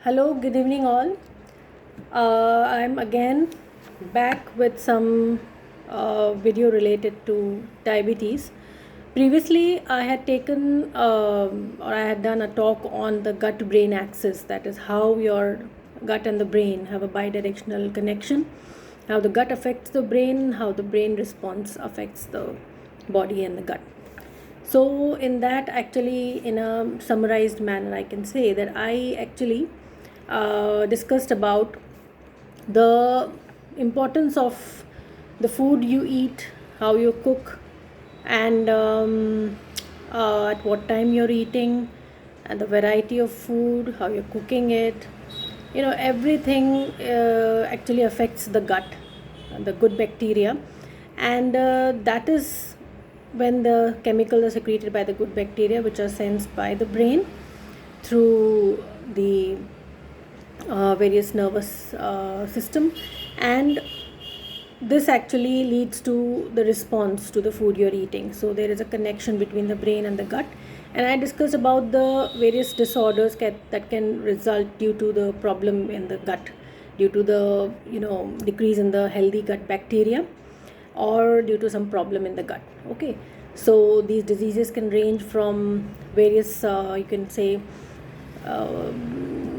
Hello, good evening, all. I'm again back with some video related to diabetes. Previously, I had taken or I had done a talk on the gut brain axis, that is, how your gut and the brain have a bidirectional connection, how the gut affects the brain, how the brain response affects the body and the gut. So, in that, actually, in a summarized manner, I can say that I actually discussed about the importance of the food you eat, how you cook, and at what time you're eating, and the variety of food, how you're cooking it. Everything actually affects the gut, the good bacteria, and that is when the chemicals are secreted by the good bacteria, which are sensed by the brain through the various nervous system, and this actually leads to the response to the food you're eating. So there is a connection between the brain and the gut, and I discussed about the various disorders that can result due to the problem in the gut, due to the decrease in the healthy gut bacteria, or due to some problem in the gut. Okay, so these diseases can range from various you can say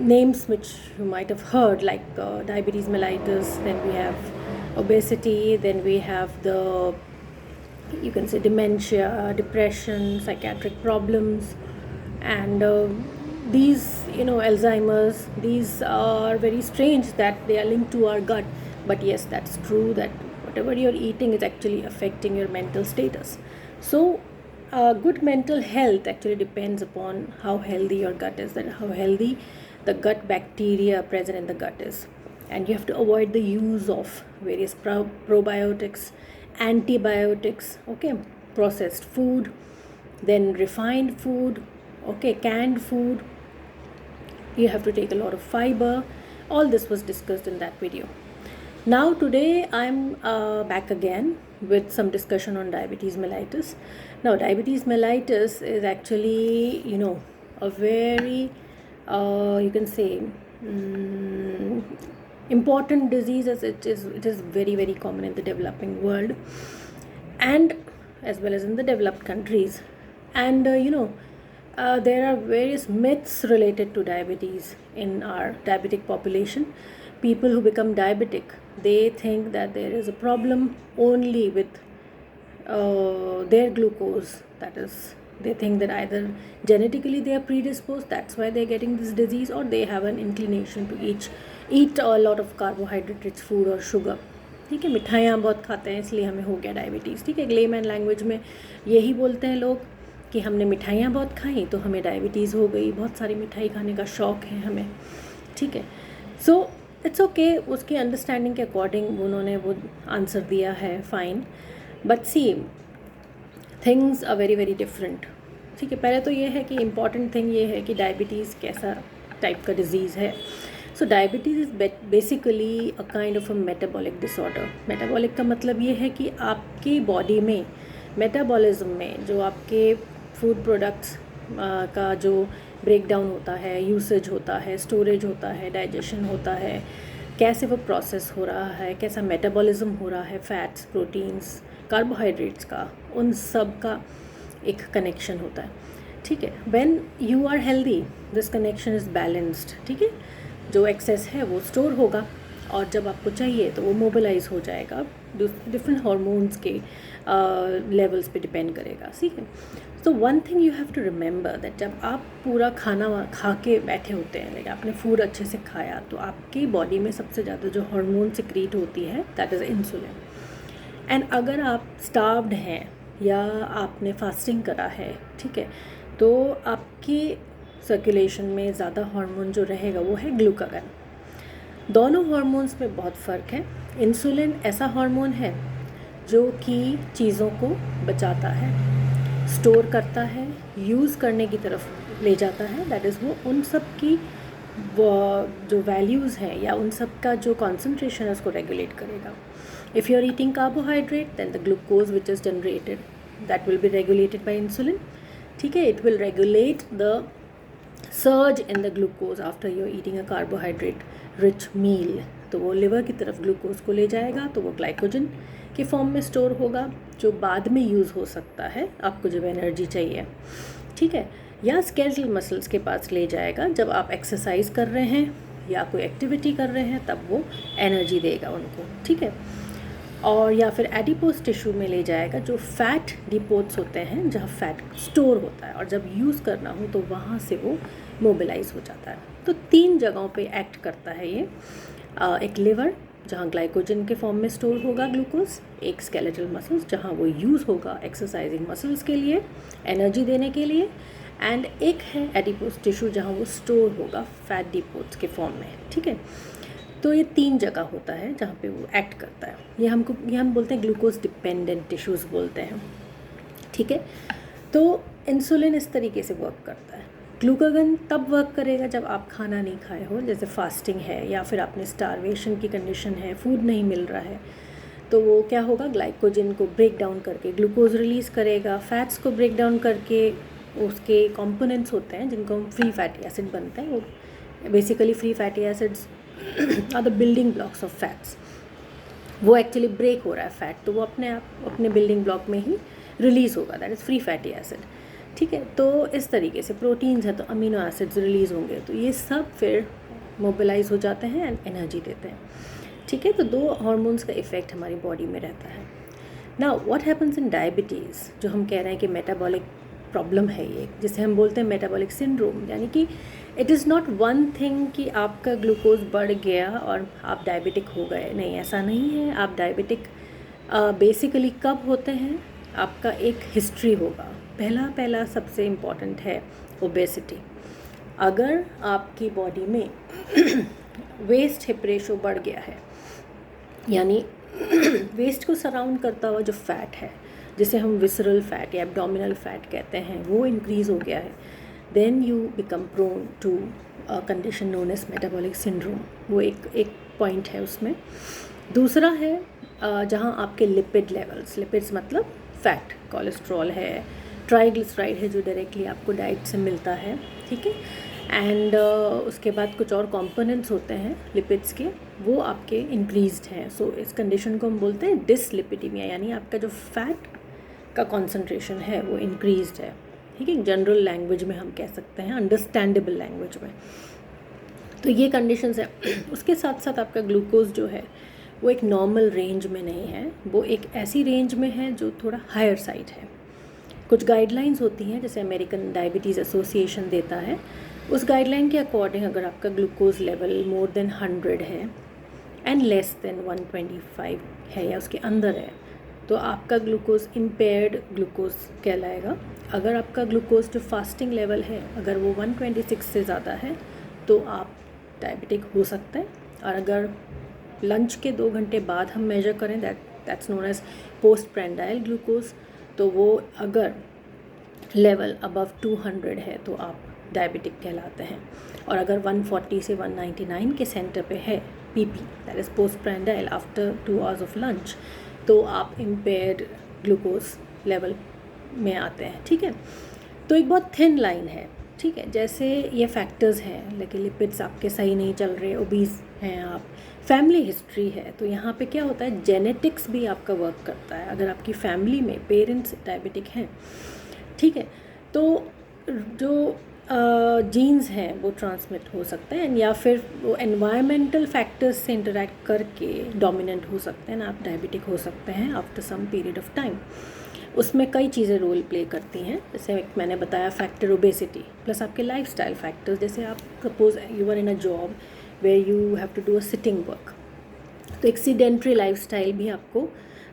names which you might have heard, like diabetes mellitus, then we have obesity, then we have the, you can say, dementia, depression, psychiatric problems, and these, Alzheimer's. These are very strange that they are linked to our gut, but yes, that's true that whatever you're eating is actually affecting your mental status. So good mental health actually depends upon how healthy your gut is, and how healthy the gut bacteria present in the gut is. And you have to avoid the use of various probiotics, antibiotics, okay, processed food, then refined food, okay, canned food. You have to take a lot of fiber. All this was discussed in that video. Now today I'm back again with some discussion on diabetes mellitus. Now diabetes mellitus is actually a very you can say important disease, as it is very very common in the developing world, and as well as in the developed countries. And there are various myths related to diabetes in our diabetic population. People who become diabetic, they think that there is a problem only with their glucose. That is, they think that either genetically they are predisposed, that's why they're getting this disease, or they have an inclination to eat a lot of carbohydrate rich food or sugar. ठीक है, मिठाइयाँ बहुत खाते हैं इसलिए हमें हो गया डायबिटीज़. ठीक है, लेमैन लैंग्वेज में यही बोलते हैं लोग कि हमने मिठाइयाँ बहुत खाई तो हमें डायबिटीज़ हो गई, बहुत सारी मिठाई खाने का शौक़ है हमें. ठीक है, सो इट्स ओके, उसकी अंडरस्टैंडिंग के अकॉर्डिंग उन्होंने वो आंसर दिया है, fine. But see, things are very very different. ठीक है, पहले तो ये है कि इम्पॉर्टेंट थिंग ये है कि डायबिटीज़ कैसा टाइप का डिज़ीज़ है. So diabetes is basically a kind of a metabolic disorder. Metabolic का मतलब ये है कि आपकी बॉडी में मेटाबॉलिज्म में जो आपके फूड प्रोडक्ट्स का जो ब्रेक डाउन होता है, यूसेज होता है, स्टोरेज होता है, डाइजेशन होता है, कैसे वो प्रोसेस हो रहा है, कैसा मेटाबॉलिज्म हो रहा है, फैट्स, प्रोटीन्स, कार्बोहाइड्रेट्स का, उन सब का एक कनेक्शन होता है. ठीक है, when you are healthy this connection is balanced. ठीक है, जो एक्सेस है वो स्टोर होगा, और जब आपको चाहिए तो वो मोबिलाइज हो जाएगा. डिफरेंट हार्मोन्स के लेवल्स पे डिपेंड करेगा. ठीक है, तो one thing you have to remember that जब आप पूरा खाना खा के बैठे होते हैं, लाइक आपने फूड अच्छे से खाया, तो आपकी बॉडी में सबसे ज़्यादा जो हार्मोन सिक्रीट होती है दैट इज़ इंसुलिन. एंड अगर आप स्टार्व्ड हैं या आपने फास्टिंग करा है, ठीक है, तो आपकी सर्कुलेशन में ज़्यादा हार्मोन जो रहेगा वो है ग्लूकागन. दोनों हार्मोन्स में बहुत फ़र्क है. इंसुलिन ऐसा हार्मोन है जो कि चीज़ों को बचाता है, स्टोर करता है, यूज़ करने की तरफ ले जाता है. दैट इज़, वो उन सब की वो जो वैल्यूज़ हैं या उन सब का जो कॉन्सेंट्रेशन है उसको रेगुलेट करेगा. If you are eating carbohydrate, then the glucose which is generated that will be regulated by insulin. ठीक है, it will regulate the surge in the glucose after your eating a carbohydrate rich meal, तो वो liver की तरफ glucose को ले जाएगा, तो वो ग्लाइकोजन के फॉर्म में स्टोर होगा जो बाद में यूज़ हो सकता है आपको जब एनर्जी चाहिए, ठीक है। या स्केलेटल मसल्स के पास ले जाएगा जब आप एक्सरसाइज कर रहे हैं या कोई एक्टिविटी कर रहे हैं, तब वो एनर्जी देगा उनको, ठीक है। और या फिर एडिपोज टिश्यू में ले जाएगा जो फैट डिपोट्स होते हैं जहाँ फैट स्टोर होता है, और जब यूज़ करना हो तो वहाँ से वो मोबिलाइज हो जाता है। तो 3 जगहों पे एक्ट करता है ये। एक लिवर जहाँ ग्लाइकोजन के फॉर्म में स्टोर होगा ग्लूकोज, एक स्केलेटल मसल्स जहाँ वो यूज़ होगा एक्सरसाइजिंग मसल्स के लिए एनर्जी देने के लिए, एंड एक है एडिपोज टिश्यू जहाँ वो स्टोर होगा फैट डिपोट्स के फॉर्म में, ठीक है। तो ये 3 जगह होता है जहाँ पे वो एक्ट करता है। ये हम बोलते हैं ग्लूकोज डिपेंडेंट टिश्यूज़ बोलते हैं, ठीक है। तो इंसुलिन इस तरीके से वर्क करता है। ग्लूकागन तब वर्क करेगा जब आप खाना नहीं खाए हो, जैसे फास्टिंग है या फिर आपने स्टारवेशन की कंडीशन है, फूड नहीं मिल रहा है, तो वो क्या होगा, ग्लाइकोजन को ब्रेक डाउन करके ग्लूकोज रिलीज़ करेगा, फैट्स को ब्रेक डाउन करके उसके कंपोनेंट्स होते हैं जिनको हम फ्री फैटी एसिड बनते हैं, वो basically free fatty acids are the building blocks of fats. वो एक्चुअली ब्रेक हो रहा है फैट, तो वो अपने आप अपने बिल्डिंग ब्लॉक में ही रिलीज़ होगा, that is free fatty acid, ठीक है। तो इस तरीके से प्रोटीन्स हैं तो अमीनो एसिड्स रिलीज़ होंगे, तो ये सब फिर मोबिलाइज हो जाते हैं एंड एनर्जी देते हैं, ठीक है। तो 2 हार्मोन्स का इफ़ेक्ट हमारी बॉडी में रहता है। Now what happens in diabetes, जो हम कह रहे हैं कि मेटाबॉलिक प्रॉब्लम है ये, जिसे हम बोलते हैं मेटाबॉलिक सिंड्रोम, यानी कि it is not one thing कि आपका ग्लूकोज बढ़ गया और आप डायबिटिक हो गए, नहीं, ऐसा नहीं है। आप डायबिटिक बेसिकली कब होते हैं, आपका एक हिस्ट्री होगा। पहला सबसे इम्पॉर्टेंट है ओबेसिटी। अगर आपकी बॉडी में वेस्ट हिप रेशो बढ़ गया है, यानी वेस्ट को सराउंड करता हुआ जो फैट है, जिसे हम विसरल फैट या एब्डोमिनल फैट कहते हैं, वो इंक्रीज़ हो गया है, then you become prone to a condition known as metabolic syndrome. वो एक पॉइंट है उसमें। दूसरा है जहाँ आपके लिपिड लेवल्स, लिपिड्स मतलब फैट, कोलेस्ट्रॉल है, ट्राइग्लिसराइड है जो डायरेक्टली आपको डाइट से मिलता है, ठीक है। एंड उसके बाद कुछ और कंपोनेंट्स होते हैं लिपिड्स के, वो आपके इंक्रीज्ड हैं। सो इस कंडीशन को हम बोलते हैं डिसलिपिडीमिया, यानी आपका जो फैट का कॉन्सेंट्रेशन है वो इंक्रीज्ड है, ठीक है। जनरल लैंग्वेज में हम कह सकते हैं, अंडरस्टैंडेबल लैंग्वेज में। तो ये कंडीशंस है। उसके साथ साथ आपका ग्लूकोज जो है वो एक नॉर्मल रेंज में नहीं है, वो एक ऐसी रेंज में है जो थोड़ा हायर साइड है। कुछ गाइडलाइंस होती हैं जैसे अमेरिकन डायबिटीज़ एसोसिएशन देता है, उस गाइडलाइन के अकॉर्डिंग अगर आपका ग्लूकोज लेवल मोर देन 100 है एंड लेस देन 125 है या उसके अंदर है, तो आपका ग्लूकोज इम्पेयर्ड ग्लूकोज कहलाएगा। अगर आपका ग्लूकोज जो फास्टिंग लेवल है अगर वो 126 से ज़्यादा है तो आप डायबिटिक हो सकते हैं। और अगर लंच के 2 घंटे बाद हम मेजर करें, that's known as post prandial glucose, तो वो अगर लेवल अबव 200 है तो आप डायबिटिक कहलाते हैं। और अगर 140 से 199 के सेंटर पे है PP, that is post prandial after 2 hours of lunch, तो आप इम्पेयर्ड ग्लूकोज लेवल में आते हैं, ठीक है। तो एक बहुत थिन लाइन है, ठीक है। जैसे ये फैक्टर्स हैं, लेकिन लिपिड्स आपके सही नहीं चल रहे, ओबीज हैं आप, फैमिली हिस्ट्री है, तो यहाँ पे क्या होता है, जेनेटिक्स भी आपका वर्क करता है। अगर आपकी फैमिली में पेरेंट्स डायबिटिक हैं, ठीक है, तो जो जीन्स हैं वो ट्रांसमिट हो सकते हैं, या फिर वो एनवायरमेंटल फैक्टर्स से इंटरेक्ट करके डोमिनेंट हो सकते हैं ना, आप डायबिटिक हो सकते हैं after some period of time. उसमें कई चीज़ें रोल प्ले करती हैं, जैसे मैंने बताया फैक्टर ओबेसिटी, प्लस आपके लाइफस्टाइल फैक्टर्स, जैसे आप suppose you are in a job where you have to do a sitting work, तो एक सीडेंट्री लाइफस्टाइल भी आपको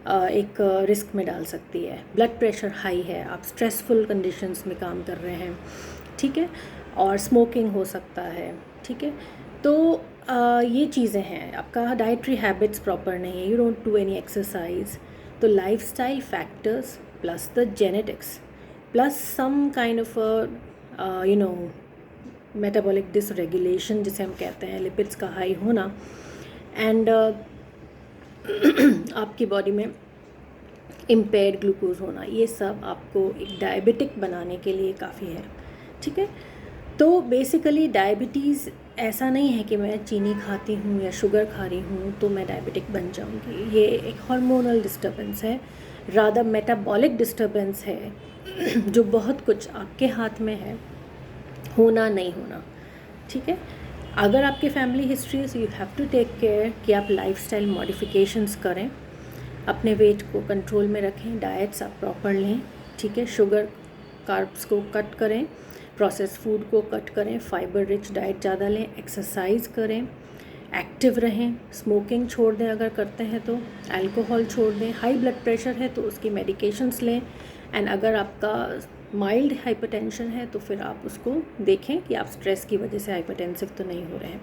एक रिस्क में डाल सकती है। ब्लड प्रेशर हाई है, आप स्ट्रेसफुल कंडीशंस में काम कर रहे हैं, ठीक है, और स्मोकिंग हो सकता है, ठीक है। तो ये चीज़ें हैं, आपका डाइटरी हैबिट्स प्रॉपर नहीं है, you don't do any exercise, तो lifestyle factors plus the genetics plus some kind of you know metabolic dysregulation जिसे हम कहते हैं, लिपिड्स का हाई होना, एंड आपकी बॉडी में इम्पेयर्ड ग्लूकोज होना, ये सब आपको एक डायबिटिक बनाने के लिए काफ़ी है, ठीक है। तो बेसिकली डायबिटीज़ ऐसा नहीं है कि मैं चीनी खाती हूँ या शुगर खा रही हूँ तो मैं डायबिटिक बन जाऊँगी। ये एक हार्मोनल डिस्टर्बेंस है, रादर मेटाबॉलिक डिस्टर्बेंस है जो बहुत कुछ आपके हाथ में है, होना नहीं होना। ठीक है, अगर आपकी फैमिली हिस्ट्री है, you have to take care कि आप लाइफस्टाइल मॉडिफिकेशंस करें, अपने वेट को कंट्रोल में रखें, डाइट्स आप प्रॉपर लें। ठीक है, शुगर कार्ब्स को कट करें, प्रोसेस फूड को कट करें, फाइबर रिच डाइट ज़्यादा लें, एक्सरसाइज करें, एक्टिव रहें, स्मोकिंग छोड़ दें अगर करते हैं तो, अल्कोहल छोड़ दें, हाई ब्लड प्रेशर है तो उसकी मेडिकेशंस लें, एंड अगर आपका माइल्ड हाइपरटेंशन है तो फिर आप उसको देखें कि आप स्ट्रेस की वजह से हाइपरटेंसिव तो नहीं हो रहे हैं।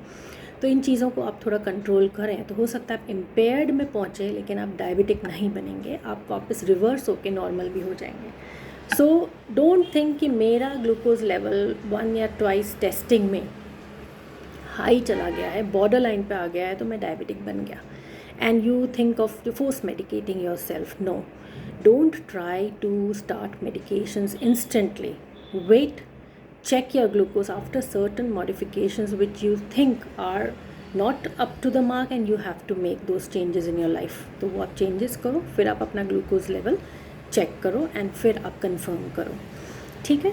तो इन चीज़ों को आप थोड़ा कंट्रोल करें तो हो सकता है आप इम्पेयर्ड में पहुँचे लेकिन आप डायबिटिक नहीं बनेंगे, आप वापस रिवर्स होकर नॉर्मल भी हो जाएंगे। सो डोंट थिंक कि मेरा ग्लूकोज लेवल 1 या 2 टेस्टिंग में हाई चला गया है, बॉर्डर लाइन पे आ गया है तो मैं डायबिटिक बन गया, and you think of force medicating yourself. No, don't try to start medications instantly. Wait, check your glucose after certain modifications which you think are not up to the mark and you have to make those changes in your life. तो वो आप changes करो, फिर आप अपना glucose level check करो and फिर आप कंफर्म करो। ठीक है,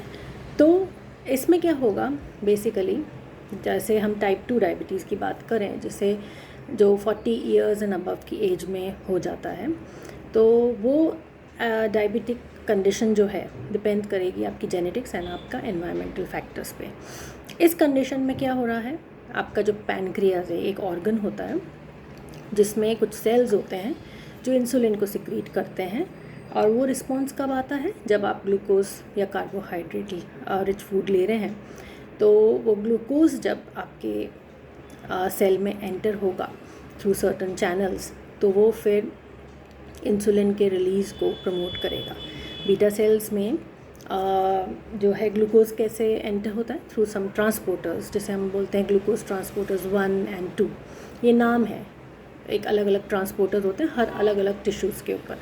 तो इसमें क्या होगा बेसिकली, जैसे हम टाइप 2 डायबिटीज़ की बात करें, जिसे जो 40 ईयर्स एंड अबव की एज में हो जाता है, तो वो डायबिटिक कंडीशन जो है डिपेंड करेगी आपकी जेनेटिक्स एंड आपका एनवायरमेंटल फैक्टर्स पे। इस कंडीशन में क्या हो रहा है, आपका जो पैनक्रियाज है एक ऑर्गन होता है जिसमें कुछ सेल्स होते हैं जो इंसुलिन को सिक्रीट करते हैं, और वो रिस्पॉन्स कब आता है, जब आप ग्लूकोज या कार्बोहाइड्रेट रिच फूड ले रहे हैं। तो वो ग्लूकोज जब आपके सेल में एंटर होगा थ्रू सर्टन चैनल्स, तो वो फिर इंसुलिन के रिलीज़ को प्रमोट करेगा। बीटा सेल्स में जो है ग्लूकोज कैसे एंटर होता है, थ्रू सम ट्रांसपोर्टर्स, जैसे हम बोलते हैं ग्लूकोज ट्रांसपोर्टर्स 1 एंड 2, ये नाम है, एक अलग अलग ट्रांसपोर्टर्स होते हैं हर अलग अलग टिश्यूज़ के ऊपर।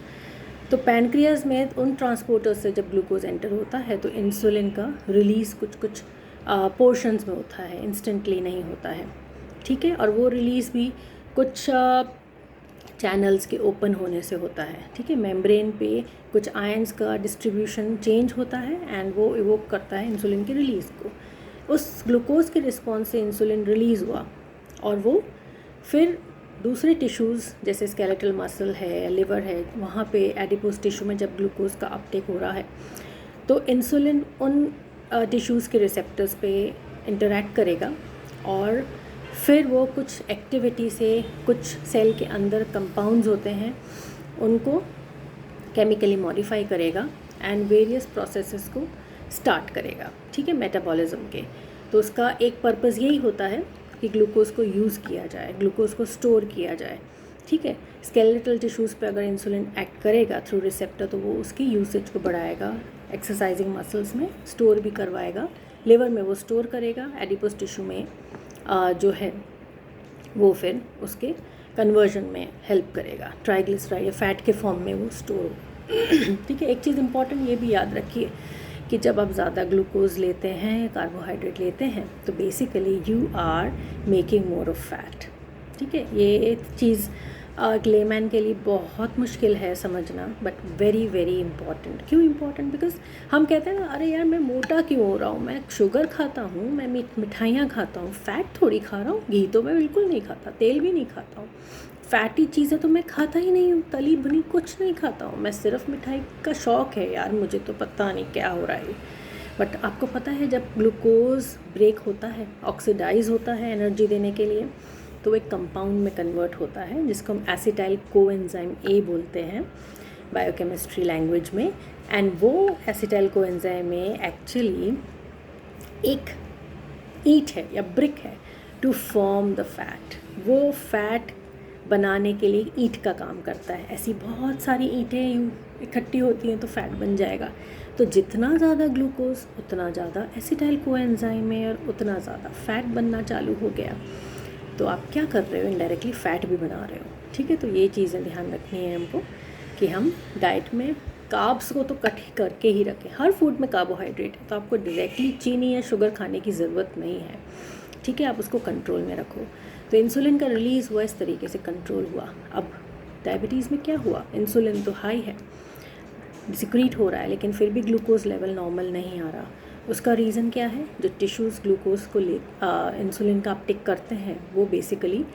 तो पैनक्रियाज में उन ट्रांसपोर्टर्स से जब ग्लूकोज एंटर होता है तो इंसुलिन का रिलीज़ कुछ पोर्शंस में होता है, इंस्टेंटली नहीं होता है। ठीक है, और वो रिलीज़ भी कुछ चैनल्स के ओपन होने से होता है। ठीक है, मेम्ब्रेन पे कुछ आयंस का डिस्ट्रीब्यूशन चेंज होता है एंड वो इवोक करता है इंसुलिन के रिलीज़ को। उस ग्लूकोज के रिस्पॉन्स से इंसुलिन रिलीज़ हुआ और वो फिर दूसरे टिश्यूज़ जैसे स्केलेटल मसल है, लिवर है, वहाँ पे एडिपोज टिश्यू में जब ग्लूकोज का अपटेक हो रहा है तो इंसुलिन उन टिश्यूज़ के रिसेप्टर्स पे इंटरैक्ट करेगा और फिर वो कुछ एक्टिविटी से कुछ सेल के अंदर कंपाउंड्स होते हैं उनको केमिकली मॉडिफाई करेगा एंड वेरियस प्रोसेसेस को स्टार्ट करेगा। ठीक है, मेटाबॉलिज्म के। तो उसका एक पर्पज़ यही होता है कि ग्लूकोज को यूज़ किया जाए, ग्लूकोज को स्टोर किया जाए। ठीक है, स्केलेटल टिश्यूज़ पे अगर इंसुलिन एक्ट करेगा थ्रू रिसेप्टर तो वो उसकी यूसेज को बढ़ाएगा, एक्सरसाइजिंग मसल्स में स्टोर भी करवाएगा, लिवर में वो स्टोर करेगा, एडिपोज टिश्यू में जो है वो फिर उसके कन्वर्जन में हेल्प करेगा, ट्राइग्लिसराइड या फैट के फॉर्म में वो स्टोर। ठीक है, एक चीज़ इंपॉर्टेंट ये भी याद रखिए कि जब आप ज़्यादा ग्लूकोज लेते हैं, कार्बोहाइड्रेट लेते हैं, तो basically you are making more of fat. ठीक है, ये चीज़ लेमैन के लिए बहुत मुश्किल है समझना, बट वेरी वेरी इंपॉर्टेंट। क्यों इंपॉर्टेंट? बिकॉज हम कहते हैं ना, अरे यार मैं मोटा क्यों हो रहा हूँ, मैं शुगर खाता हूँ, मैं मिठाइयाँ खाता हूँ, फ़ैट थोड़ी खा रहा हूँ, घी तो मैं बिल्कुल नहीं खाता, तेल भी नहीं खाता हूँ, फैटी चीज़ें तो मैं खाता ही नहीं हूँ, तली भुनी कुछ नहीं खाता हूँ, मैं सिर्फ मिठाई का शौक़ है यार, मुझे तो पता नहीं क्या हो रहा है। बट आपको पता है जब ग्लूकोज ब्रेक होता है, ऑक्सीडाइज होता है एनर्जी देने के लिए, तो एक कंपाउंड में कन्वर्ट होता है जिसको हम एसिटाइल कोएंजाइम ए बोलते हैं बायोकेमिस्ट्री लैंग्वेज में। एंड वो एसिटाइल कोएंजाइम में एक्चुअली एक ईंट है या ब्रिक है टू फॉर्म द फैट। वो फैट बनाने के लिए ईंट का काम करता है। ऐसी बहुत सारी ईंटें इकट्ठी होती हैं तो फैट बन जाएगा। तो जितना ज़्यादा ग्लूकोज उतना ज़्यादा एसिटाइल कोएंजाइम है और उतना ज़्यादा फैट बनना चालू हो गया। तो आप क्या कर रहे हो, इनडायरेक्टली फ़ैट भी बना रहे हो। ठीक है, तो ये चीज़ें ध्यान रखनी है हमको कि हम डाइट में कार्ब्स को तो कट करके ही रखें। हर फूड में कार्बोहाइड्रेट है, तो आपको डायरेक्टली चीनी या शुगर खाने की ज़रूरत नहीं है, ठीक है। आप उसको कंट्रोल में रखो। तो इंसुलिन का रिलीज़ हुआ, इस तरीके से कंट्रोल हुआ। अब डायबिटीज़ में क्या हुआ, इंसुलिन तो हाई है, सिक्रीट हो रहा है, लेकिन फिर भी ग्लूकोज लेवल नॉर्मल नहीं आ रहा। उसका रीज़न क्या है, जो टिश्यूज़ ग्लूकोज को इंसुलिन का अपटेक करते हैं वो बेसिकली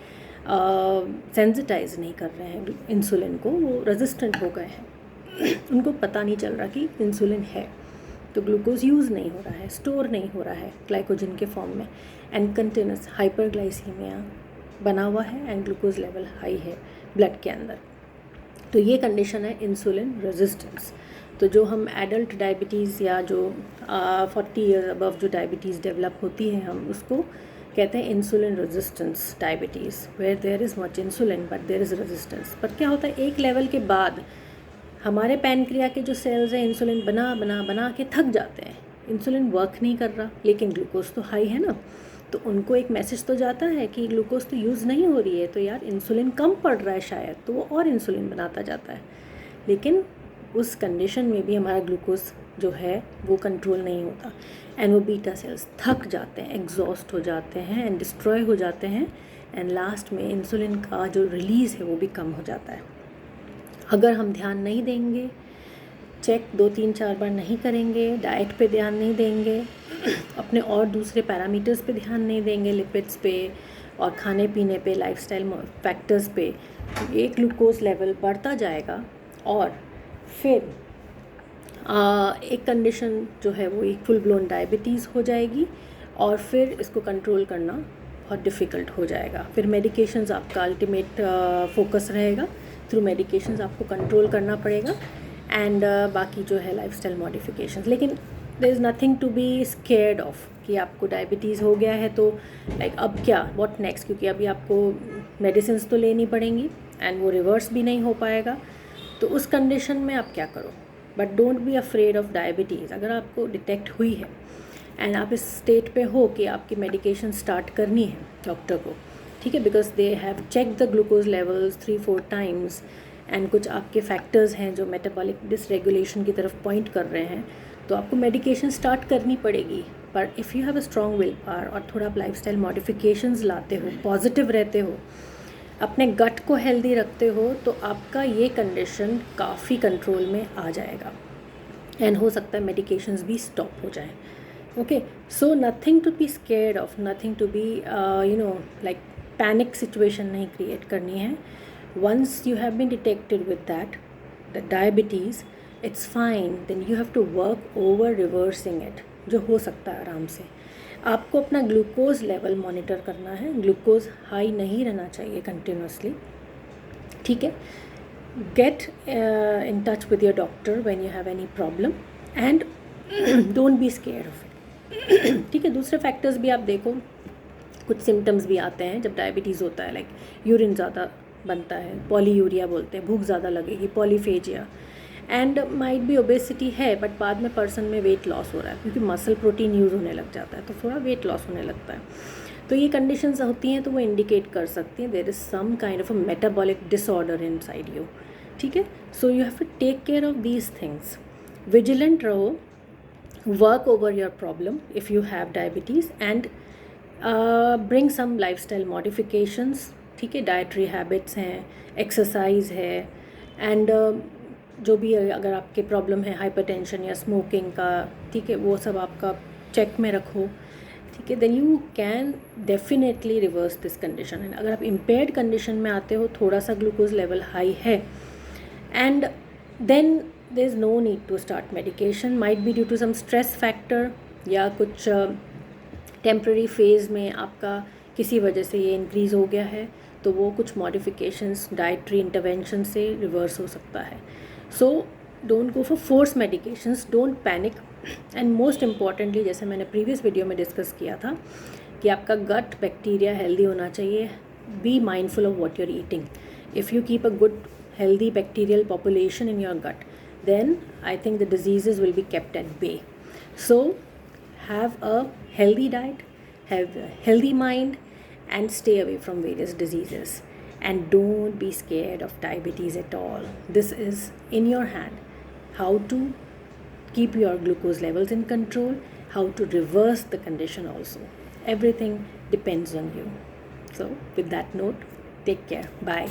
सेंसिटाइज नहीं कर रहे हैं इंसुलिन को, वो रेजिस्टेंट हो गए हैं उनको पता नहीं चल रहा कि इंसुलिन है, तो ग्लूकोज यूज़ नहीं हो रहा है, स्टोर नहीं हो रहा है ग्लाइकोजन के फॉर्म में, एंड कंटिन्यूस हाइपरग्लाइसीमिया बना हुआ है एंड ग्लूकोज लेवल हाई है ब्लड के अंदर। तो ये कंडीशन है इंसुलिन रेजिस्टेंस। तो जो हम एडल्ट डायबिटीज़ या जो 40 ईयर्स अबव जो डायबिटीज़ डेवलप होती है, हम उसको कहते हैं insulin resistance diabetes, where there is much insulin but there is resistance. पर क्या होता है, एक लेवल के बाद हमारे पैनक्रिया के जो सेल्स हैं इंसुलिन बना बना बना के थक जाते हैं, इंसुलिन वर्क नहीं कर रहा, लेकिन ग्लूकोज तो हाई है ना, तो उनको एक मैसेज तो जाता है कि ग्लूकोज तो यूज़ नहीं हो रही है, तो यार इंसुलिन कम पड़ रहा है शायद, तो वो और इंसुलिन बनाता जाता है। लेकिन उस कंडीशन में भी हमारा ग्लूकोज जो है वो कंट्रोल नहीं होता, एंड वो बीटा सेल्स थक जाते हैं, एग्जॉस्ट हो जाते हैं एंड डिस्ट्रॉय हो जाते हैं, एंड लास्ट में इंसुलिन का जो रिलीज़ है वो भी कम हो जाता है। अगर हम ध्यान नहीं देंगे, चेक 2-3-4 बार नहीं करेंगे, डाइट पे ध्यान नहीं देंगे, अपने और दूसरे पैरामीटर्स पे ध्यान नहीं देंगे, लिपिड्स पे और खाने पीने पे, लाइफस्टाइल फैक्टर्स पे, ये ग्लूकोज लेवल बढ़ता जाएगा और फिर एक कंडीशन जो है वो एक फुल ब्लोन डायबिटीज़ हो जाएगी, और फिर इसको कंट्रोल करना बहुत डिफ़िकल्ट हो जाएगा। फिर मेडिकेशंस आपका अल्टीमेट फोकस रहेगा, थ्रू मेडिकेशंस आपको कंट्रोल करना पड़ेगा, एंड बाकी जो है लाइफस्टाइल मॉडिफिकेशंस। लेकिन there is nothing to be scared of कि आपको डायबिटीज़ हो गया है तो लाइक अब क्या, व्हाट नेक्स्ट, क्योंकि अभी आपको मेडिसिन तो लेनी पड़ेंगी एंड वो रिवर्स भी नहीं हो पाएगा। तो उस कंडीशन में आप क्या करो, but don't be afraid of diabetes. अगर आपको डिटेक्ट हुई है एंड आप इस स्टेट पे हो कि आपकी मेडिकेशन स्टार्ट करनी है डॉक्टर को, ठीक है, because they have check the glucose levels 3-4 times, and कुछ आपके फैक्टर्स हैं जो मेटाबॉलिक डिसरेगुलेशन की तरफ पॉइंट कर रहे हैं, तो आपको मेडिकेशन स्टार्ट करनी पड़ेगी। पर if you have a strong will power और थोड़ा आप लाइफस्टाइल मॉडिफिकेशंस लाते हो, पॉजिटिव रहते हो, अपने गट को हेल्दी रखते हो, तो आपका ये कंडीशन काफ़ी कंट्रोल में आ जाएगा, एंड हो सकता है मेडिकेशंस भी स्टॉप हो जाएं। Okay, so nothing to be scared of, nothing to be like panic situation नहीं क्रिएट करनी है। Once you have been detected with that the diabetes, it's fine, then you have to work over reversing it, जो हो सकता है आराम से। आपको अपना ग्लूकोज लेवल मॉनिटर करना है, ग्लूकोज हाई नहीं रहना चाहिए कंटिन्यूसली, ठीक है। Get in touch with your doctor when you have any problem, and don't be scared of it, ठीक है। दूसरे फैक्टर्स भी आप देखो, कुछ सिम्टम्स भी आते हैं जब डायबिटीज़ होता है, लाइक यूरिन ज़्यादा बनता है, पॉलीयूरिया बोलते हैं, भूख ज़्यादा लगेगी, पॉलीफेजिया, एंड माइट भी ओबेसिटी है, बट बाद में पर्सन में वेट लॉस हो रहा है क्योंकि मसल प्रोटीन यूज़ होने लग जाता है, तो थोड़ा वेट लॉस होने लगता है। तो ये कंडीशंस होती हैं, तो वो इंडिकेट कर सकती हैं there is some kind of a metabolic disorder inside you, ठीक है। So you have to take care of these things, vigilant रहो, work over your problem if you have diabetes, and bring some lifestyle modifications, ठीक है। Dietary habits हैं, exercise है, and जो भी अगर आपके प्रॉब्लम है हाइपरटेंशन या स्मोकिंग का, ठीक है, वो सब आपका चेक में रखो, ठीक है। Then you can definitely reverse this condition. And अगर आप इम्पेयर्ड कंडीशन में आते हो, थोड़ा सा ग्लूकोज लेवल हाई है, and then there is no need to start medication, might be due to some stress factor, या कुछ टेम्प्रेरी फेज़ में आपका किसी वजह से ये इंक्रीज़ हो गया है, तो वो कुछ मॉडिफिकेशंस डाइटरी इंटरवेंशन से रिवर्स हो सकता है। So don't go for force medications, don't panic, and most importantly, जैसे मैंने प्रीवियस वीडियो में डिस्कस किया था कि आपका गट बैक्टीरिया हेल्दी होना चाहिए। Be mindful of what you are eating. If you keep a good healthy bacterial population in your gut, then I think the diseases will be kept at bay. So have a healthy diet, have a healthy mind, and stay away from various diseases, and don't be scared of diabetes at all. This is in your hand. how to keep your glucose levels in control, how to reverse the condition also. Everything depends on you. So with that note, take care. Bye.